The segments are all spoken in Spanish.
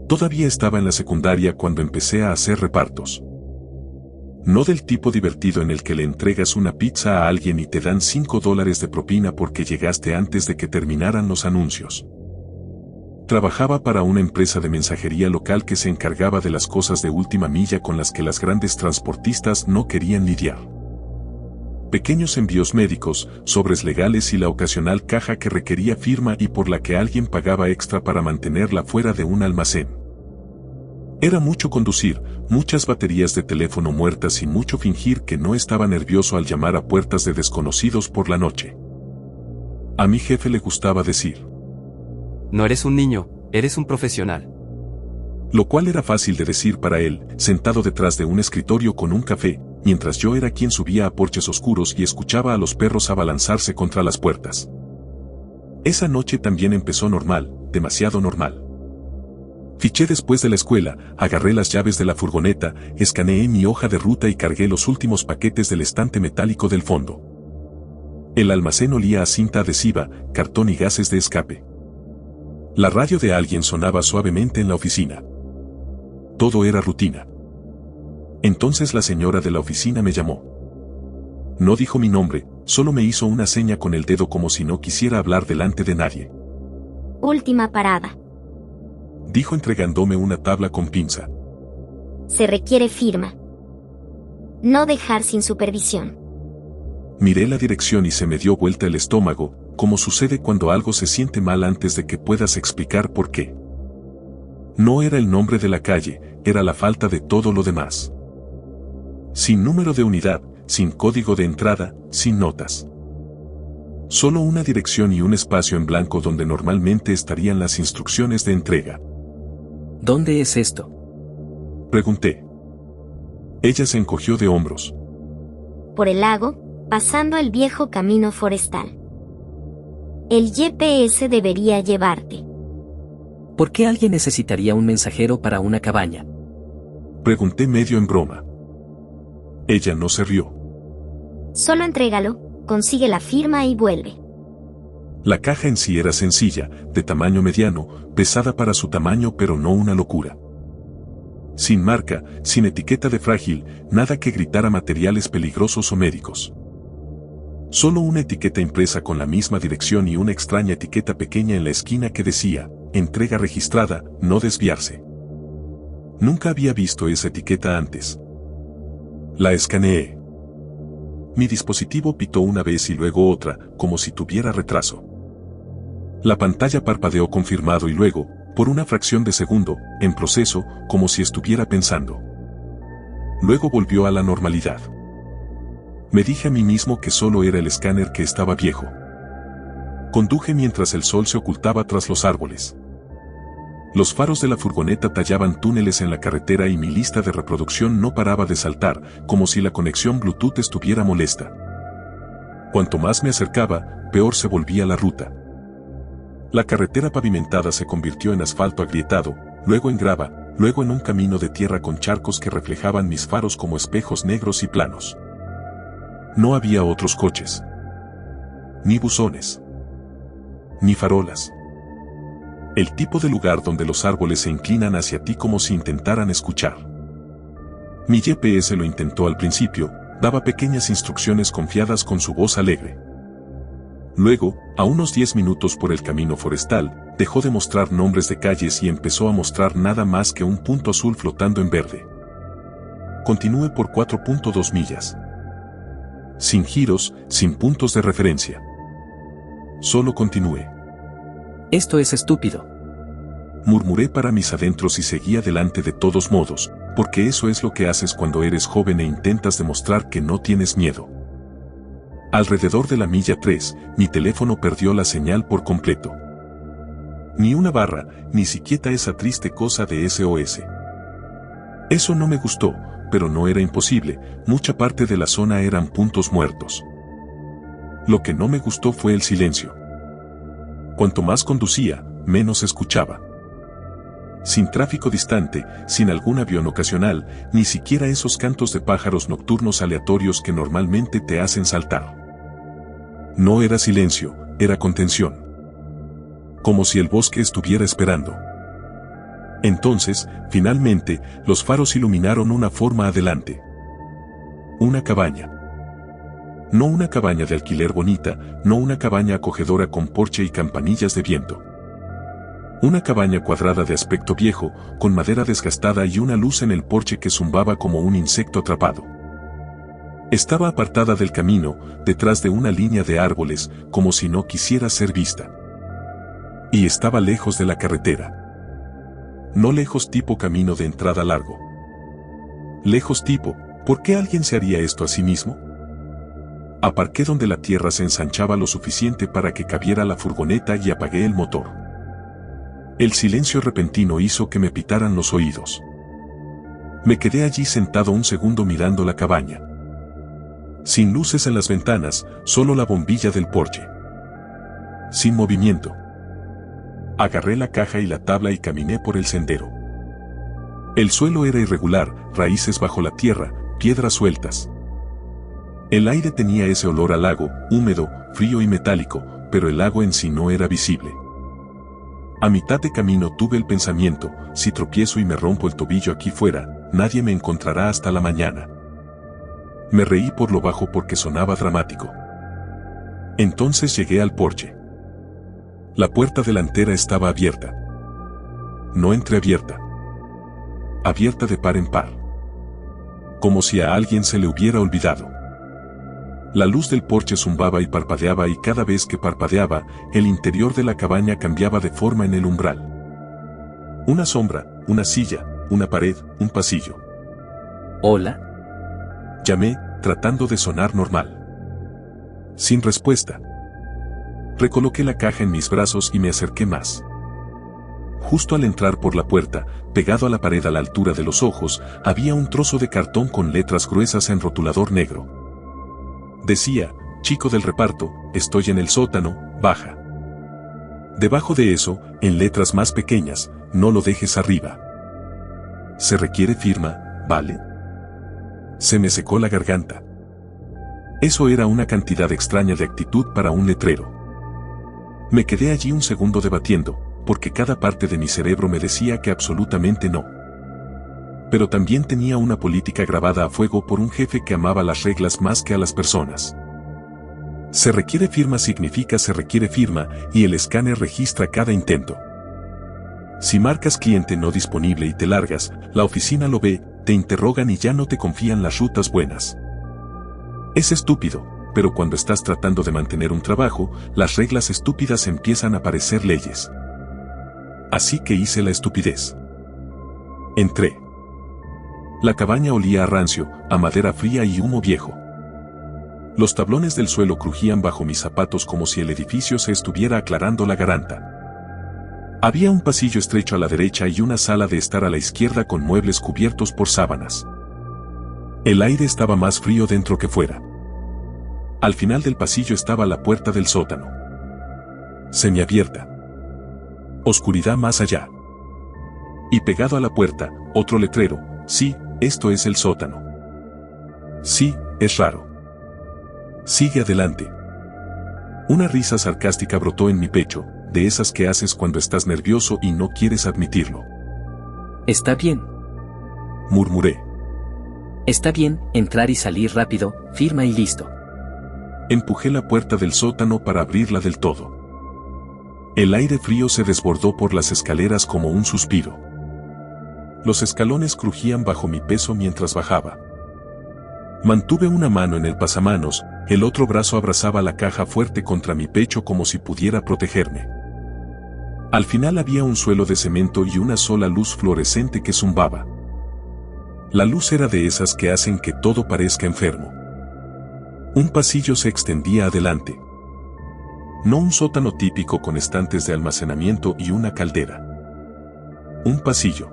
Todavía estaba en la secundaria cuando empecé a hacer repartos. No del tipo divertido en el que le entregas una pizza a alguien y te dan $5 de propina porque llegaste antes de que terminaran los anuncios. Trabajaba para una empresa de mensajería local que se encargaba de las cosas de última milla con las que las grandes transportistas no querían lidiar. Pequeños envíos médicos, sobres legales y la ocasional caja que requería firma y por la que alguien pagaba extra para mantenerla fuera de un almacén. Era mucho conducir, muchas baterías de teléfono muertas y mucho fingir que no estaba nervioso al llamar a puertas de desconocidos por la noche. A mi jefe le gustaba decir: no eres un niño, eres un profesional. Lo cual era fácil de decir para él, sentado detrás de un escritorio con un café, mientras yo era quien subía a porches oscuros y escuchaba a los perros abalanzarse contra las puertas. Esa noche también empezó normal, demasiado normal. Fiché después de la escuela, agarré las llaves de la furgoneta, escaneé mi hoja de ruta y cargué los últimos paquetes del estante metálico del fondo. El almacén olía a cinta adhesiva, cartón y gases de escape. La radio de alguien sonaba suavemente en la oficina. Todo era rutina. Entonces la señora de la oficina me llamó. No dijo mi nombre, solo me hizo una seña con el dedo como si no quisiera hablar delante de nadie. Última parada. Dijo entregándome una tabla con pinza. Se requiere firma. No dejar sin supervisión. Miré la dirección y se me dio vuelta el estómago, como sucede cuando algo se siente mal antes de que puedas explicar por qué. No era el nombre de la calle, era la falta de todo lo demás. Sin número de unidad, sin código de entrada, sin notas. Solo una dirección y un espacio en blanco donde normalmente estarían las instrucciones de entrega. ¿Dónde es esto? Pregunté. Ella se encogió de hombros. Por el lago, pasando el viejo camino forestal. El GPS debería llevarte. ¿Por qué alguien necesitaría un mensajero para una cabaña? Pregunté medio en broma. Ella no se rió. Solo entrégalo, consigue la firma y vuelve. La caja en sí era sencilla, de tamaño mediano, pesada para su tamaño pero no una locura. Sin marca, sin etiqueta de frágil, nada que gritara materiales peligrosos o médicos. Solo una etiqueta impresa con la misma dirección y una extraña etiqueta pequeña en la esquina que decía: entrega registrada, no desviarse. Nunca había visto esa etiqueta antes. La escaneé. Mi dispositivo pitó una vez y luego otra, como si tuviera retraso. La pantalla parpadeó confirmado y luego, por una fracción de segundo, en proceso, como si estuviera pensando. Luego volvió a la normalidad. Me dije a mí mismo que solo era el escáner que estaba viejo. Conduje mientras el sol se ocultaba tras los árboles. Los faros de la furgoneta tallaban túneles en la carretera y mi lista de reproducción no paraba de saltar, como si la conexión Bluetooth estuviera molesta. Cuanto más me acercaba, peor se volvía la ruta. La carretera pavimentada se convirtió en asfalto agrietado, luego en grava, luego en un camino de tierra con charcos que reflejaban mis faros como espejos negros y planos. No había otros coches. Ni buzones. Ni farolas. El tipo de lugar donde los árboles se inclinan hacia ti como si intentaran escuchar. Mi GPS lo intentó al principio, daba pequeñas instrucciones confiadas con su voz alegre. Luego, a unos 10 minutos por el camino forestal, dejó de mostrar nombres de calles y empezó a mostrar nada más que un punto azul flotando en verde. Continúe por 4.2 millas. Sin giros, sin puntos de referencia. Solo continúe. Esto es estúpido. Murmuré para mis adentros y seguí adelante de todos modos, porque eso es lo que haces cuando eres joven e intentas demostrar que no tienes miedo. Alrededor de la milla 3, mi teléfono perdió la señal por completo. Ni una barra, ni siquiera esa triste cosa de SOS. Eso no me gustó, pero no era imposible, mucha parte de la zona eran puntos muertos. Lo que no me gustó fue el silencio. Cuanto más conducía, menos escuchaba. Sin tráfico distante, sin algún avión ocasional, ni siquiera esos cantos de pájaros nocturnos aleatorios que normalmente te hacen saltar. No era silencio, era contención. Como si el bosque estuviera esperando. Entonces, finalmente, los faros iluminaron una forma adelante. Una cabaña. No una cabaña de alquiler bonita, no una cabaña acogedora con porche y campanillas de viento. Una cabaña cuadrada de aspecto viejo, con madera desgastada y una luz en el porche que zumbaba como un insecto atrapado. Estaba apartada del camino, detrás de una línea de árboles, como si no quisiera ser vista. Y estaba lejos de la carretera. No lejos tipo camino de entrada largo. Lejos tipo, ¿por qué alguien se haría esto a sí mismo? Aparqué donde la tierra se ensanchaba lo suficiente para que cabiera la furgoneta y apagué el motor. El silencio repentino hizo que me pitaran los oídos. Me quedé allí sentado un segundo mirando la cabaña. Sin luces en las ventanas, solo la bombilla del porche. Sin movimiento. Agarré la caja y la tabla y caminé por el sendero. El suelo era irregular, raíces bajo la tierra, piedras sueltas. El aire tenía ese olor a lago, húmedo, frío y metálico, pero el lago en sí no era visible. A mitad de camino tuve el pensamiento, si tropiezo y me rompo el tobillo aquí fuera, nadie me encontrará hasta la mañana. Me reí por lo bajo porque sonaba dramático. Entonces llegué al porche. La puerta delantera estaba abierta. No entreabierta. Abierta de par en par. Como si a alguien se le hubiera olvidado. La luz del porche zumbaba y parpadeaba y cada vez que parpadeaba, el interior de la cabaña cambiaba de forma en el umbral. Una sombra, una silla, una pared, un pasillo. Hola. Llamé, tratando de sonar normal. Sin respuesta. Recoloqué la caja en mis brazos y me acerqué más. Justo al entrar por la puerta, pegado a la pared a la altura de los ojos, había un trozo de cartón con letras gruesas en rotulador negro. Decía, chico del reparto, estoy en el sótano, baja. Debajo de eso, en letras más pequeñas, no lo dejes arriba. Se requiere firma, ¿vale? Se me secó la garganta. Eso era una cantidad extraña de actitud para un letrero. Me quedé allí un segundo debatiendo, porque cada parte de mi cerebro me decía que absolutamente no. Pero también tenía una política grabada a fuego por un jefe que amaba las reglas más que a las personas. Se requiere firma significa se requiere firma, y el escáner registra cada intento. Si marcas cliente no disponible y te largas, la oficina lo ve, te interrogan y ya no te confían las rutas buenas. Es estúpido, pero cuando estás tratando de mantener un trabajo, las reglas estúpidas empiezan a parecer leyes. Así que hice la estupidez. Entré. La cabaña olía a rancio, a madera fría y humo viejo. Los tablones del suelo crujían bajo mis zapatos como si el edificio se estuviera aclarando la garganta. Había un pasillo estrecho a la derecha y una sala de estar a la izquierda con muebles cubiertos por sábanas. El aire estaba más frío dentro que fuera. Al final del pasillo estaba la puerta del sótano. Semiabierta. Oscuridad más allá. Y pegado a la puerta, otro letrero, sí, esto es el sótano. Sí, es raro. Sigue adelante. Una risa sarcástica brotó en mi pecho, de esas que haces cuando estás nervioso y no quieres admitirlo. Está bien. Murmuré. Está bien, entrar y salir rápido, firma y listo. Empujé la puerta del sótano para abrirla del todo. El aire frío se desbordó por las escaleras como un suspiro. Los escalones crujían bajo mi peso mientras bajaba. Mantuve una mano en el pasamanos, el otro brazo abrazaba la caja fuerte contra mi pecho como si pudiera protegerme. Al final había un suelo de cemento y una sola luz fluorescente que zumbaba. La luz era de esas que hacen que todo parezca enfermo. Un pasillo se extendía adelante. No un sótano típico con estantes de almacenamiento y una caldera. Un pasillo.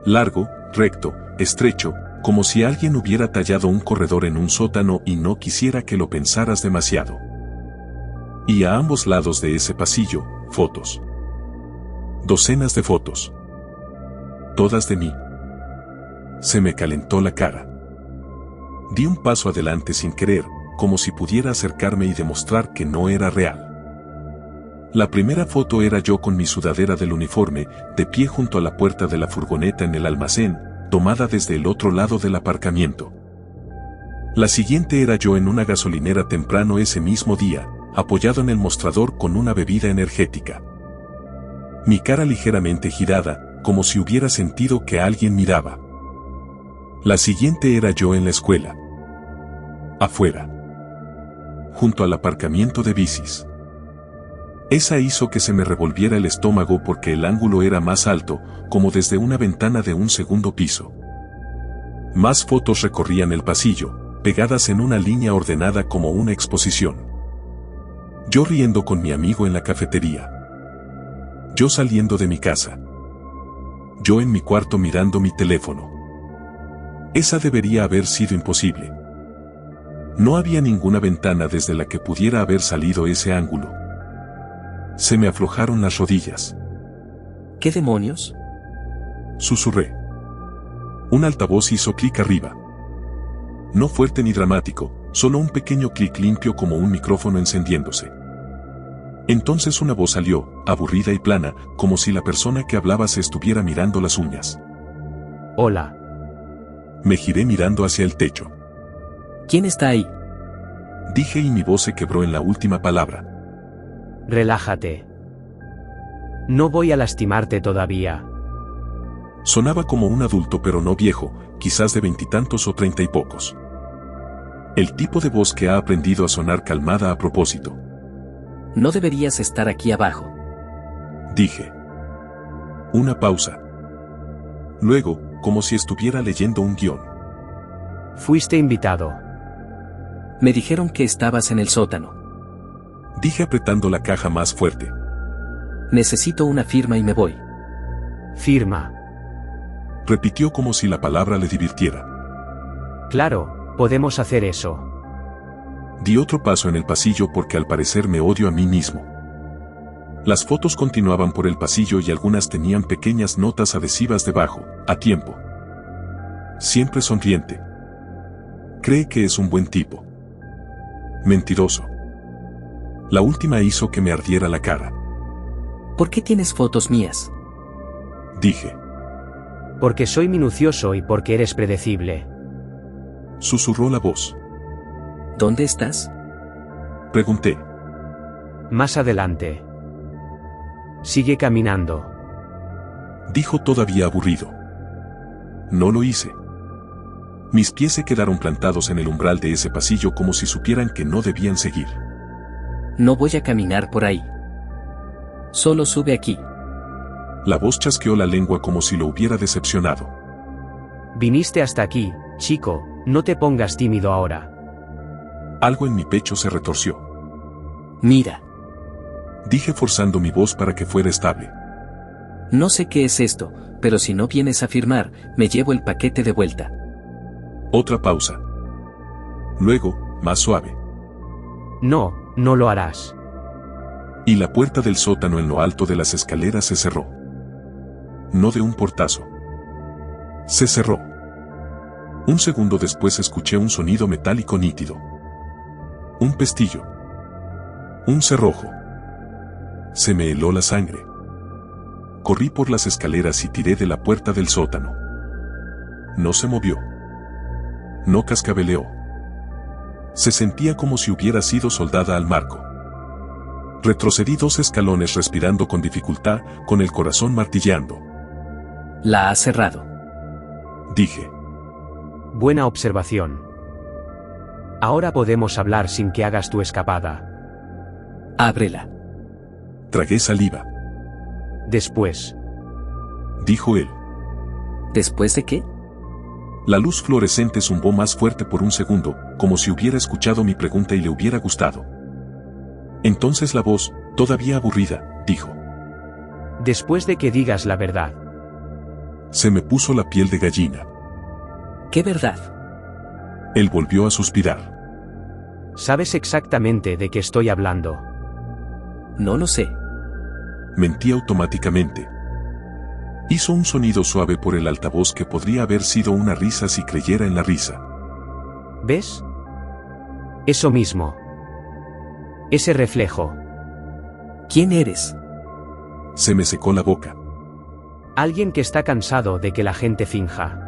Largo, recto, estrecho, como si alguien hubiera tallado un corredor en un sótano y no quisiera que lo pensaras demasiado. Y a ambos lados de ese pasillo, fotos. Docenas de fotos. Todas de mí. Se me calentó la cara. Di un paso adelante sin querer, como si pudiera acercarme y demostrar que no era real. La primera foto era yo con mi sudadera del uniforme, de pie junto a la puerta de la furgoneta en el almacén, tomada desde el otro lado del aparcamiento. La siguiente era yo en una gasolinera temprano ese mismo día, apoyado en el mostrador con una bebida energética. Mi cara ligeramente girada, como si hubiera sentido que alguien miraba. La siguiente era yo en la escuela. Afuera. Junto al aparcamiento de bicis. Esa hizo que se me revolviera el estómago porque el ángulo era más alto, como desde una ventana de un segundo piso. Más fotos recorrían el pasillo, pegadas en una línea ordenada como una exposición. Yo riendo con mi amigo en la cafetería. Yo saliendo de mi casa. Yo en mi cuarto mirando mi teléfono. Esa debería haber sido imposible. No había ninguna ventana desde la que pudiera haber salido ese ángulo. Se me aflojaron las rodillas. ¿Qué demonios? Susurré. Un altavoz hizo clic arriba. No fuerte ni dramático, solo un pequeño clic limpio como un micrófono encendiéndose. Entonces una voz salió, aburrida y plana, como si la persona que hablaba se estuviera mirando las uñas. Hola. Me giré mirando hacia el techo. ¿Quién está ahí? Dije y mi voz se quebró en la última palabra. Relájate. No voy a lastimarte todavía. Sonaba como un adulto pero no viejo, quizás de 20 y tantos o 30 y pocos. El tipo de voz que ha aprendido a sonar calmada a propósito. No deberías estar aquí abajo. Dije. Una pausa. Luego, como si estuviera leyendo un guión. Fuiste invitado. Me dijeron que estabas en el sótano. Dije apretando la caja más fuerte. Necesito una firma y me voy. Firma. Repitió como si la palabra le divirtiera. Claro, podemos hacer eso. Di otro paso en el pasillo porque al parecer me odio a mí mismo. Las fotos continuaban por el pasillo y algunas tenían pequeñas notas adhesivas debajo, a tiempo. Siempre sonriente. Cree que es un buen tipo. Mentiroso. La última hizo que me ardiera la cara. ¿Por qué tienes fotos mías? Dije. Porque soy minucioso y porque eres predecible. Susurró la voz. ¿Dónde estás? Pregunté. Más adelante. Sigue caminando. Dijo todavía aburrido. No lo hice. Mis pies se quedaron plantados en el umbral de ese pasillo como si supieran que no debían seguir. No voy a caminar por ahí. Solo sube aquí. La voz chasqueó la lengua como si lo hubiera decepcionado. Viniste hasta aquí, chico, no te pongas tímido ahora. Algo en mi pecho se retorció. Mira. Dije forzando mi voz para que fuera estable. No sé qué es esto, pero si no vienes a firmar, me llevo el paquete de vuelta. Otra pausa. Luego, más suave. No, no lo harás. Y la puerta del sótano en lo alto de las escaleras se cerró. No de un portazo. Se cerró. Un segundo después escuché un sonido metálico nítido. Un pestillo. Un cerrojo. Se me heló la sangre. Corrí por las escaleras y tiré de la puerta del sótano. No se movió. No cascabeleó. Se sentía como si hubiera sido soldada al marco. Retrocedí 2 escalones respirando con dificultad, con el corazón martilleando. La has cerrado. Dije. Buena observación. Ahora podemos hablar sin que hagas tu escapada. Ábrela. Tragué saliva. Después. Dijo él. ¿Después de qué? La luz fluorescente zumbó más fuerte por un segundo, como si hubiera escuchado mi pregunta y le hubiera gustado. Entonces la voz, todavía aburrida, dijo. Después de que digas la verdad. Se me puso la piel de gallina. ¿Qué verdad? Él volvió a suspirar. Sabes exactamente de qué estoy hablando. No lo sé. Mentí automáticamente. Hizo un sonido suave por el altavoz que podría haber sido una risa si creyera en la risa. ¿Ves? Eso mismo. Ese reflejo. ¿Quién eres? Se me secó la boca. Alguien que está cansado de que la gente finja.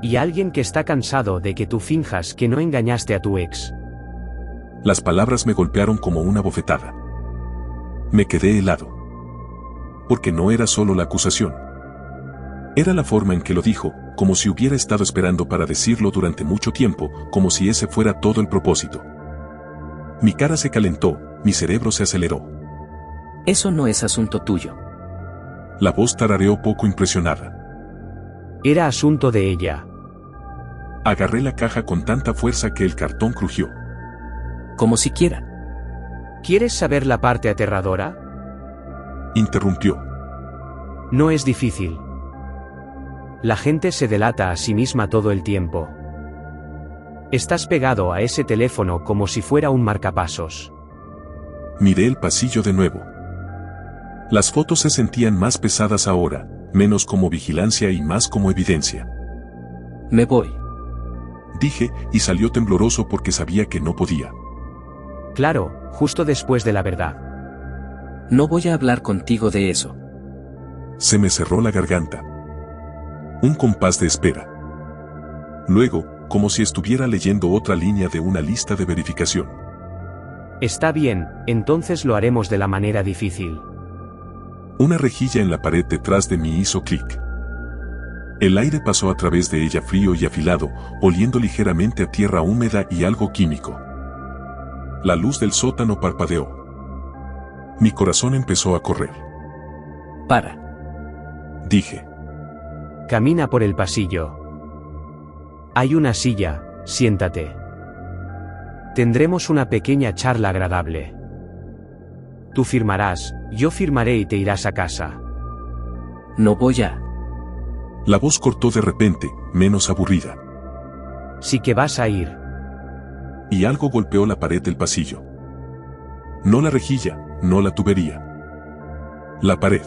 Y alguien que está cansado de que tú finjas que no engañaste a tu ex. Las palabras me golpearon como una bofetada. Me quedé helado. Porque no era solo la acusación. Era la forma en que lo dijo, como si hubiera estado esperando para decirlo durante mucho tiempo, como si ese fuera todo el propósito. Mi cara se calentó, mi cerebro se aceleró. Eso no es asunto tuyo. La voz tarareó poco impresionada. Era asunto de ella. Agarré la caja con tanta fuerza que el cartón crujió. Como siquiera. ¿Quieres saber la parte aterradora? Interrumpió. No es difícil. La gente se delata a sí misma todo el tiempo. Estás pegado a ese teléfono como si fuera un marcapasos. Miré el pasillo de nuevo. Las fotos se sentían más pesadas ahora, menos como vigilancia y más como evidencia. Me voy. Dije, y salió tembloroso porque sabía que no podía. Claro, justo después de la verdad. No voy a hablar contigo de eso. Se me cerró la garganta. Un compás de espera. Luego, como si estuviera leyendo otra línea de una lista de verificación. Está bien, entonces lo haremos de la manera difícil. Una rejilla en la pared detrás de mí hizo clic. El aire pasó a través de ella frío y afilado, oliendo ligeramente a tierra húmeda y algo químico. La luz del sótano parpadeó. Mi corazón empezó a correr. Para. Dije. Camina por el pasillo. Hay una silla, siéntate. Tendremos una pequeña charla agradable. Tú firmarás, yo firmaré y te irás a casa. No voy a. La voz cortó de repente, menos aburrida. Sí que vas a ir. Y algo golpeó la pared del pasillo. No la rejilla, no la tubería. La pared.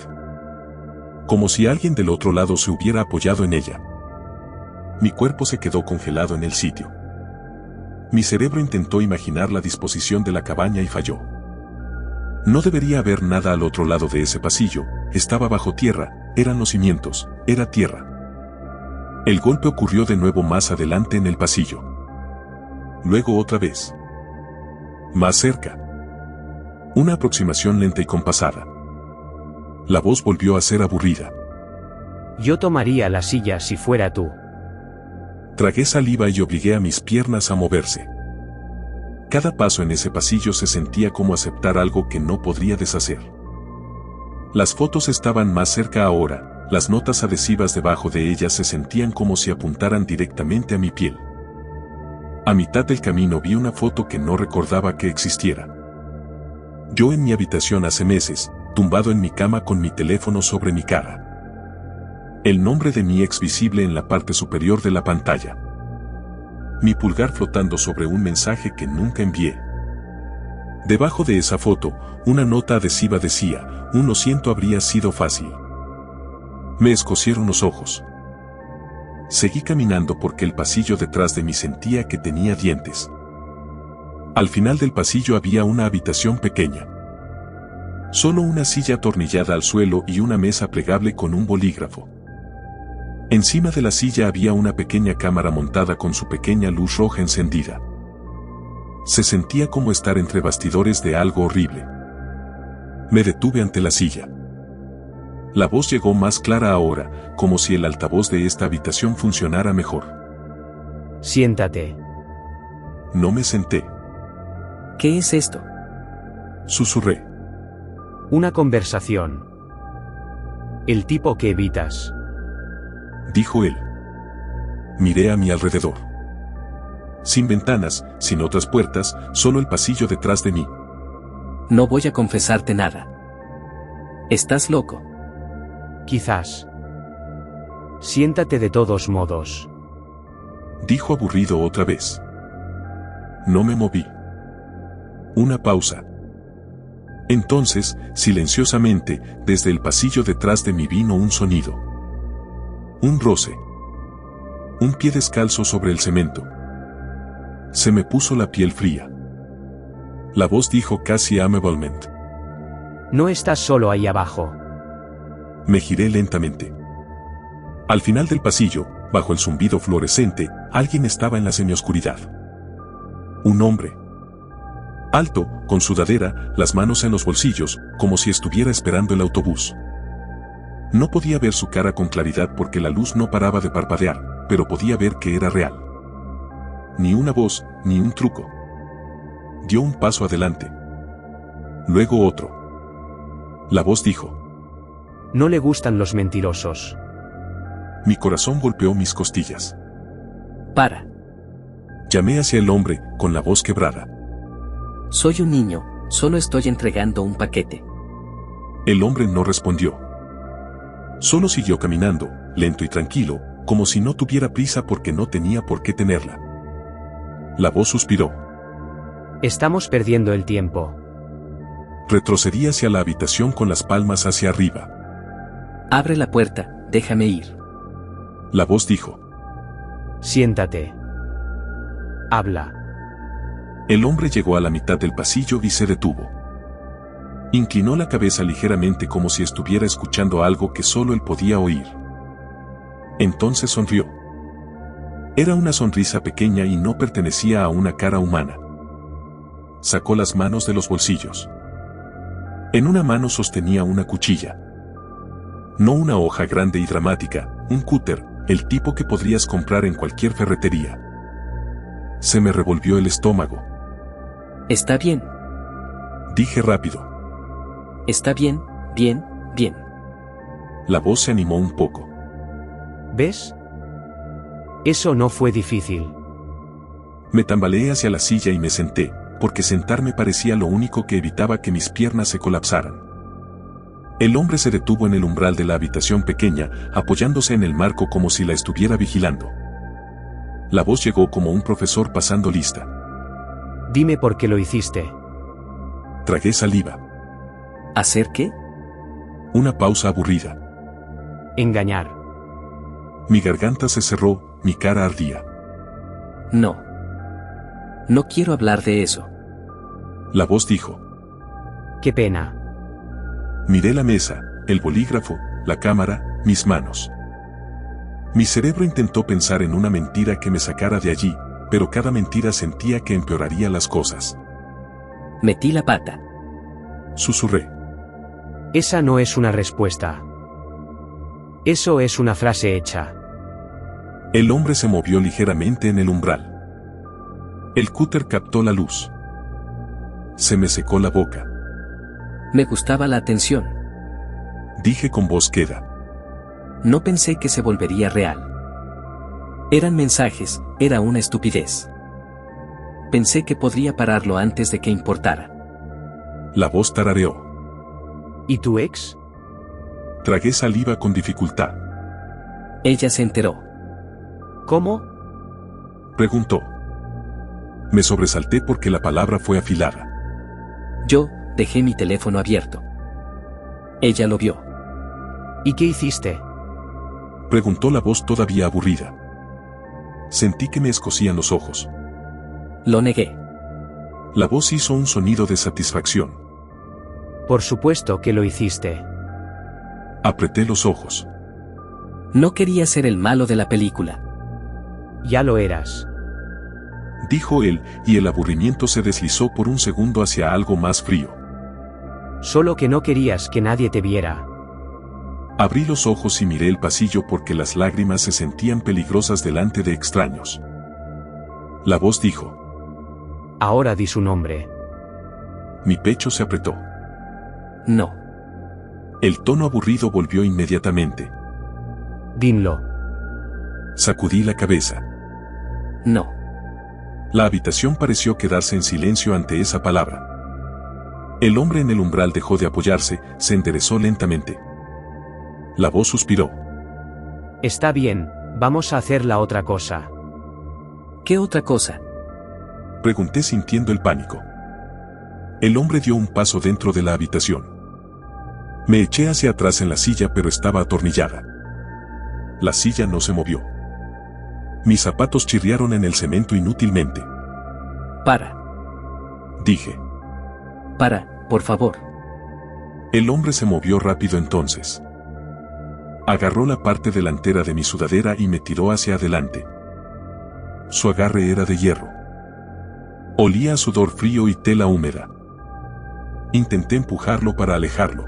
Como si alguien del otro lado se hubiera apoyado en ella. Mi cuerpo se quedó congelado en el sitio. Mi cerebro intentó imaginar la disposición de la cabaña y falló. No debería haber nada al otro lado de ese pasillo, estaba bajo tierra, eran los cimientos, era tierra. El golpe ocurrió de nuevo más adelante en el pasillo. Luego otra vez. Más cerca. Una aproximación lenta y compasada. La voz volvió a ser aburrida. Yo tomaría la silla si fuera tú. Tragué saliva y obligué a mis piernas a moverse. Cada paso en ese pasillo se sentía como aceptar algo que no podría deshacer. Las fotos estaban más cerca ahora, las notas adhesivas debajo de ellas se sentían como si apuntaran directamente a mi piel. A mitad del camino vi una foto que no recordaba que existiera. Yo en mi habitación hace meses, tumbado en mi cama con mi teléfono sobre mi cara. El nombre de mi ex visible en la parte superior de la pantalla. Mi pulgar flotando sobre un mensaje que nunca envié. Debajo de esa foto, una nota adhesiva decía, un lo siento habría sido fácil. Me escocieron los ojos. Seguí caminando porque el pasillo detrás de mí sentía que tenía dientes. Al final del pasillo había una habitación pequeña. Solo una silla atornillada al suelo y una mesa plegable con un bolígrafo. Encima de la silla había una pequeña cámara montada con su pequeña luz roja encendida. Se sentía como estar entre bastidores de algo horrible. Me detuve ante la silla. La voz llegó más clara ahora, como si el altavoz de esta habitación funcionara mejor. Siéntate. No me senté. ¿Qué es esto? Susurré. Una conversación. El tipo que evitas. Dijo él. Miré a mi alrededor. Sin ventanas, sin otras puertas, solo el pasillo detrás de mí. No voy a confesarte nada. ¿Estás loco? Quizás. Siéntate de todos modos. Dijo aburrido otra vez. No me moví. Una pausa. Entonces, silenciosamente, desde el pasillo detrás de mí vino un sonido. Un roce. Un pie descalzo sobre el cemento. Se me puso la piel fría. La voz dijo casi amablemente. No estás solo ahí abajo. Me giré lentamente. Al final del pasillo, bajo el zumbido fluorescente, alguien estaba en la semioscuridad. Un hombre. Alto, con sudadera, las manos en los bolsillos, como si estuviera esperando el autobús. No podía ver su cara con claridad porque la luz no paraba de parpadear, pero podía ver que era real. Ni una voz, ni un truco. Dio un paso adelante. Luego otro. La voz dijo: No le gustan los mentirosos. Mi corazón golpeó mis costillas. Para. Llamé hacia el hombre, con la voz quebrada. Soy un niño, solo estoy entregando un paquete. El hombre no respondió. Solo siguió caminando, lento y tranquilo, como si no tuviera prisa porque no tenía por qué tenerla. La voz suspiró. Estamos perdiendo el tiempo. Retrocedí hacia la habitación con las palmas hacia arriba. Abre la puerta, déjame ir. La voz dijo. Siéntate. Habla. El hombre llegó a la mitad del pasillo y se detuvo. Inclinó la cabeza ligeramente como si estuviera escuchando algo que solo él podía oír. Entonces sonrió. Era una sonrisa pequeña y no pertenecía a una cara humana. Sacó las manos de los bolsillos. En una mano sostenía una cuchilla. No una hoja grande y dramática, un cúter, el tipo que podrías comprar en cualquier ferretería. Se me revolvió el estómago. Está bien. Dije rápido. Está bien, bien, bien. La voz se animó un poco. ¿Ves? Eso no fue difícil. Me tambaleé hacia la silla y me senté, porque sentarme parecía lo único que evitaba que mis piernas se colapsaran. El hombre se detuvo en el umbral de la habitación pequeña, apoyándose en el marco como si la estuviera vigilando. La voz llegó como un profesor pasando lista. Dime por qué lo hiciste. Tragué saliva. ¿Hacer qué? Una pausa aburrida. Engañar. Mi garganta se cerró, mi cara ardía. No. No quiero hablar de eso. La voz dijo. Qué pena. Miré la mesa, el bolígrafo, la cámara, mis manos. Mi cerebro intentó pensar en una mentira que me sacara de allí, pero cada mentira sentía que empeoraría las cosas. Metí la pata. Susurré. Esa no es una respuesta. Eso es una frase hecha. El hombre se movió ligeramente en el umbral. El cúter captó la luz. Se me secó la boca. Me gustaba la atención. Dije con voz queda. No pensé que se volvería real. Eran mensajes, era una estupidez. Pensé que podría pararlo antes de que importara. La voz tarareó. ¿Y tu ex? Tragué saliva con dificultad. Ella se enteró. ¿Cómo? Preguntó. Me sobresalté porque la palabra fue afilada. Yo dejé mi teléfono abierto. Ella lo vio. ¿Y qué hiciste? Preguntó la voz todavía aburrida. Sentí que me escocían los ojos. Lo negué. La voz hizo un sonido de satisfacción. Por supuesto que lo hiciste. Apreté los ojos. No quería ser el malo de la película. Ya lo eras. Dijo él, y el aburrimiento se deslizó por un segundo hacia algo más frío. Solo que no querías que nadie te viera. Abrí los ojos y miré el pasillo porque las lágrimas se sentían peligrosas delante de extraños. La voz dijo. Ahora di su nombre. Mi pecho se apretó. No. El tono aburrido volvió inmediatamente. Dinlo. Sacudí la cabeza. No. La habitación pareció quedarse en silencio ante esa palabra. El hombre en el umbral dejó de apoyarse, se enderezó lentamente. La voz suspiró. Está bien, vamos a hacer la otra cosa. ¿Qué otra cosa? Pregunté sintiendo el pánico. El hombre dio un paso dentro de la habitación. Me eché hacia atrás en la silla pero estaba atornillada. La silla no se movió. Mis zapatos chirriaron en el cemento inútilmente. Para. Dije. Para, por favor. El hombre se movió rápido entonces. Agarró la parte delantera de mi sudadera y me tiró hacia adelante. Su agarre era de hierro. Olía a sudor frío y tela húmeda. Intenté empujarlo para alejarlo.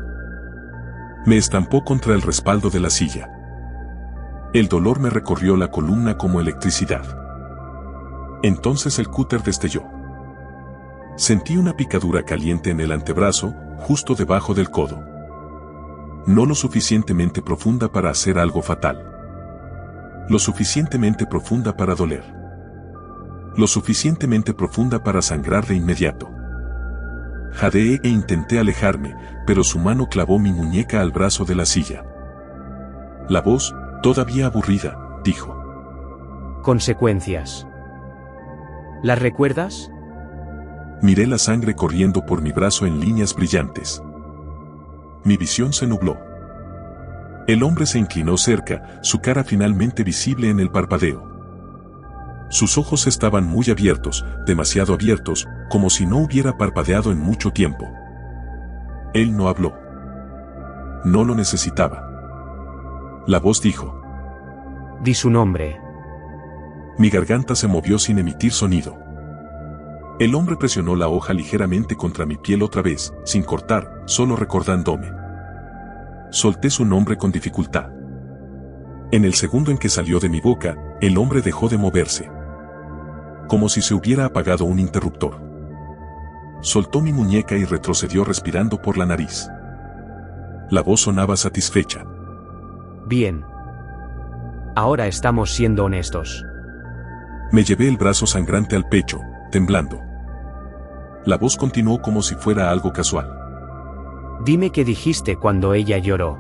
Me estampó contra el respaldo de la silla. El dolor me recorrió la columna como electricidad. Entonces el cúter destelló. Sentí una picadura caliente en el antebrazo, justo debajo del codo. No lo suficientemente profunda para hacer algo fatal. Lo suficientemente profunda para doler. Lo suficientemente profunda para sangrar de inmediato. Jadeé e intenté alejarme, pero su mano clavó mi muñeca al brazo de la silla. La voz, todavía aburrida, dijo: Consecuencias. ¿Las recuerdas? Miré la sangre corriendo por mi brazo en líneas brillantes. Mi visión se nubló. El hombre se inclinó cerca, su cara finalmente visible en el parpadeo. Sus ojos estaban muy abiertos, demasiado abiertos, como si no hubiera parpadeado en mucho tiempo. Él no habló. No lo necesitaba. La voz dijo: Di su nombre. Mi garganta se movió sin emitir sonido. El hombre presionó la hoja ligeramente contra mi piel otra vez, sin cortar, solo recordándome. Solté su nombre con dificultad. En el segundo en que salió de mi boca, el hombre dejó de moverse. Como si se hubiera apagado un interruptor. Soltó mi muñeca y retrocedió respirando por la nariz. La voz sonaba satisfecha. Bien. Ahora estamos siendo honestos. Me llevé el brazo sangrante al pecho, temblando. La voz continuó como si fuera algo casual. Dime qué dijiste cuando ella lloró.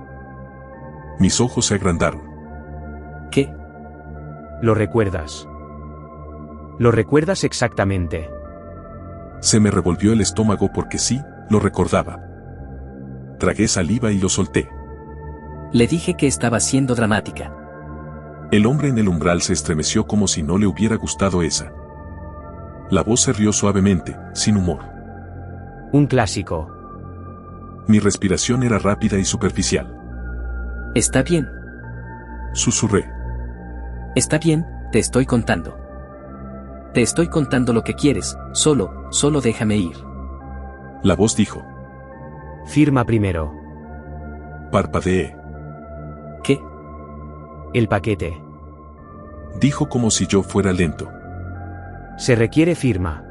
Mis ojos se agrandaron. ¿Qué? ¿Lo recuerdas? ¿Lo recuerdas exactamente? Se me revolvió el estómago porque sí, lo recordaba. Tragué saliva y lo solté. Le dije que estaba siendo dramática. El hombre en el umbral se estremeció como si no le hubiera gustado esa. La voz se rió suavemente, sin humor. Un clásico. Mi respiración era rápida y superficial. Está bien. Susurré. Está bien, te estoy contando. Te estoy contando lo que quieres, solo déjame ir. La voz dijo. Firma primero. Parpadeé. ¿Qué? El paquete. Dijo como si yo fuera lento. Se requiere firma.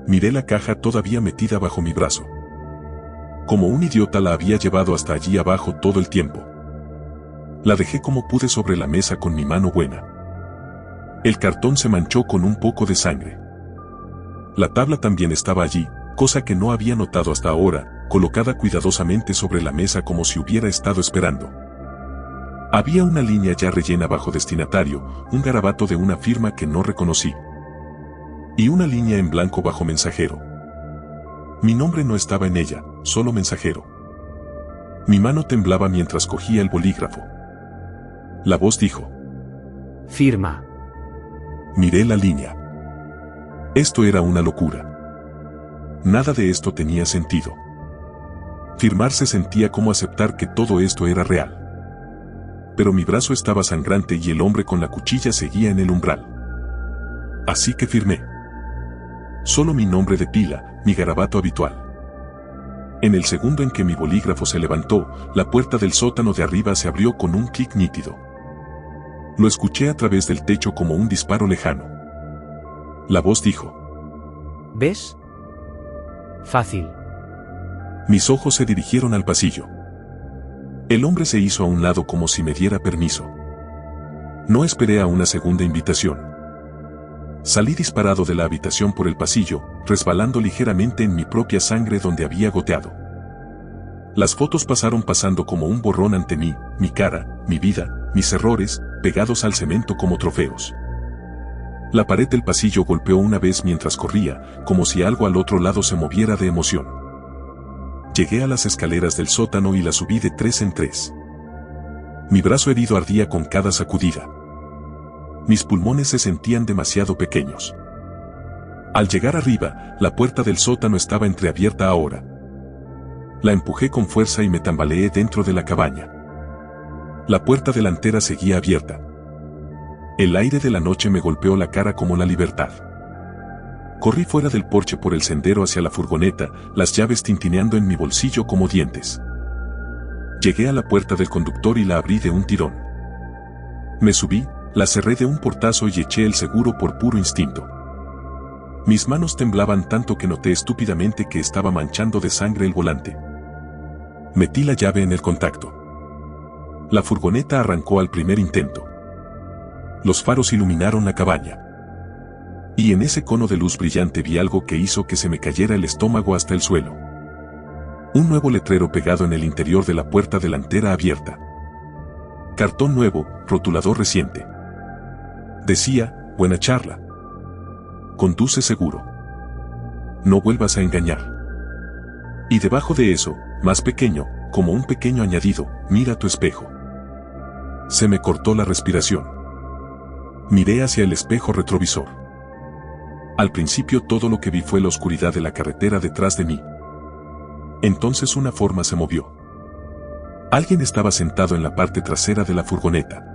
Miré la caja todavía metida bajo mi brazo. Como un idiota la había llevado hasta allí abajo todo el tiempo. La dejé como pude sobre la mesa con mi mano buena. El cartón se manchó con un poco de sangre. La tabla también estaba allí, cosa que no había notado hasta ahora, colocada cuidadosamente sobre la mesa como si hubiera estado esperando. Había una línea ya rellena bajo destinatario, un garabato de una firma que no reconocí. Y una línea en blanco bajo mensajero. Mi nombre no estaba en ella, solo mensajero. Mi mano temblaba mientras cogía el bolígrafo. La voz dijo. Firma. Miré la línea. Esto era una locura. Nada de esto tenía sentido. Firmar se sentía como aceptar que todo esto era real. Pero mi brazo estaba sangrante y el hombre con la cuchilla seguía en el umbral. Así que firmé. Solo mi nombre de pila, mi garabato habitual. En el segundo en que mi bolígrafo se levantó, la puerta del sótano de arriba se abrió con un clic nítido. Lo escuché a través del techo como un disparo lejano. La voz dijo. ¿Ves? Fácil. Mis ojos se dirigieron al pasillo. El hombre se hizo a un lado como si me diera permiso. No esperé a una segunda invitación. Salí disparado de la habitación por el pasillo, resbalando ligeramente en mi propia sangre donde había goteado. Las fotos pasaron pasando como un borrón ante mí, mi cara, mi vida, mis errores, pegados al cemento como trofeos. La pared del pasillo golpeó una vez mientras corría, como si algo al otro lado se moviera de emoción. Llegué a las escaleras del sótano y las subí de 3 en 3. Mi brazo herido ardía con cada sacudida. Mis pulmones se sentían demasiado pequeños. Al llegar arriba, la puerta del sótano estaba entreabierta ahora. La empujé con fuerza y me tambaleé dentro de la cabaña. La puerta delantera seguía abierta. El aire de la noche me golpeó la cara como la libertad. Corrí fuera del porche por el sendero hacia la furgoneta, las llaves tintineando en mi bolsillo como dientes. Llegué a la puerta del conductor y la abrí de un tirón. Me subí, la cerré de un portazo y eché el seguro por puro instinto. Mis manos temblaban tanto que noté estúpidamente que estaba manchando de sangre el volante. Metí la llave en el contacto. La furgoneta arrancó al primer intento. Los faros iluminaron la cabaña. Y en ese cono de luz brillante vi algo que hizo que se me cayera el estómago hasta el suelo. Un nuevo letrero pegado en el interior de la puerta delantera abierta. Cartón nuevo, rotulador reciente. Decía, buena charla. Conduce seguro. No vuelvas a engañar. Y debajo de eso, más pequeño, como un pequeño añadido, mira tu espejo. Se me cortó la respiración. Miré hacia el espejo retrovisor. Al principio todo lo que vi fue la oscuridad de la carretera detrás de mí. Entonces una forma se movió. Alguien estaba sentado en la parte trasera de la furgoneta.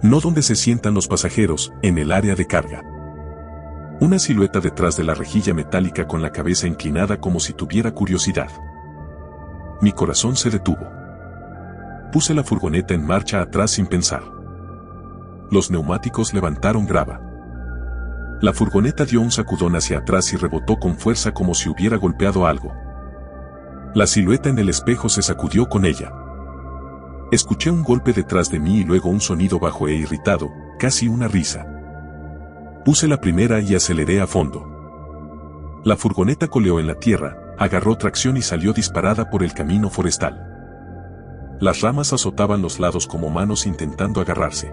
No donde se sientan los pasajeros, en el área de carga. Una silueta detrás de la rejilla metálica con la cabeza inclinada como si tuviera curiosidad. Mi corazón se detuvo. Puse la furgoneta en marcha atrás sin pensar. Los neumáticos levantaron grava. La furgoneta dio un sacudón hacia atrás y rebotó con fuerza como si hubiera golpeado algo. La silueta en el espejo se sacudió con ella. Escuché un golpe detrás de mí y luego un sonido bajo e irritado, casi una risa. Puse la primera y aceleré a fondo. La furgoneta coleó en la tierra, agarró tracción y salió disparada por el camino forestal. Las ramas azotaban los lados como manos intentando agarrarse.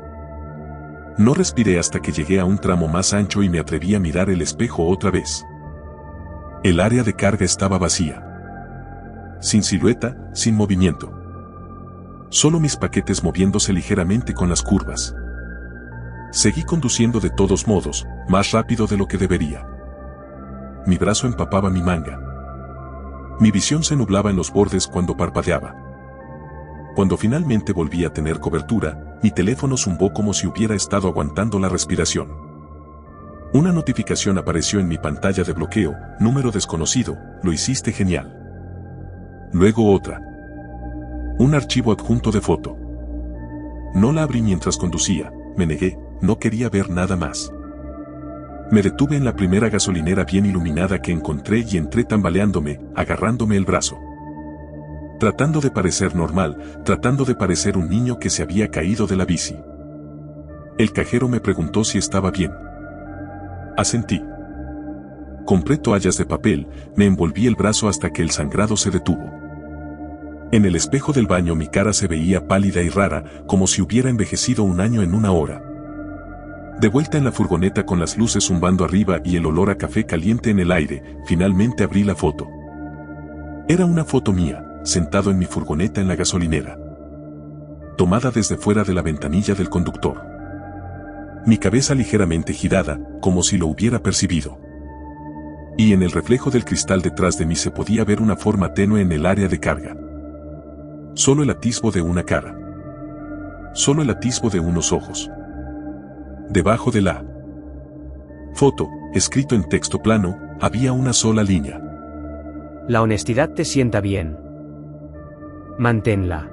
No respiré hasta que llegué a un tramo más ancho y me atreví a mirar el espejo otra vez. El área de carga estaba vacía. Sin silueta, sin movimiento. Solo mis paquetes moviéndose ligeramente con las curvas. Seguí conduciendo de todos modos, más rápido de lo que debería. Mi brazo empapaba mi manga. Mi visión se nublaba en los bordes cuando parpadeaba. Cuando finalmente volví a tener cobertura, mi teléfono zumbó como si hubiera estado aguantando la respiración. Una notificación apareció en mi pantalla de bloqueo, número desconocido, lo hiciste genial. Luego otra. Un archivo adjunto de foto. No la abrí mientras conducía, me negué, no quería ver nada más. Me detuve en la primera gasolinera bien iluminada que encontré y entré tambaleándome, agarrándome el brazo. Tratando de parecer normal, tratando de parecer un niño que se había caído de la bici. El cajero me preguntó si estaba bien. Asentí. Compré toallas de papel, me envolví el brazo hasta que el sangrado se detuvo. En el espejo del baño mi cara se veía pálida y rara, como si hubiera envejecido un año en una hora. De vuelta en la furgoneta con las luces zumbando arriba y el olor a café caliente en el aire, finalmente abrí la foto. Era una foto mía, sentado en mi furgoneta en la gasolinera. Tomada desde fuera de la ventanilla del conductor. Mi cabeza ligeramente girada, como si lo hubiera percibido. Y en el reflejo del cristal detrás de mí se podía ver una forma tenue en el área de carga. Solo el atisbo de una cara. Solo el atisbo de unos ojos. Debajo de la foto, escrito en texto plano, había una sola línea. La honestidad te sienta bien. Manténla.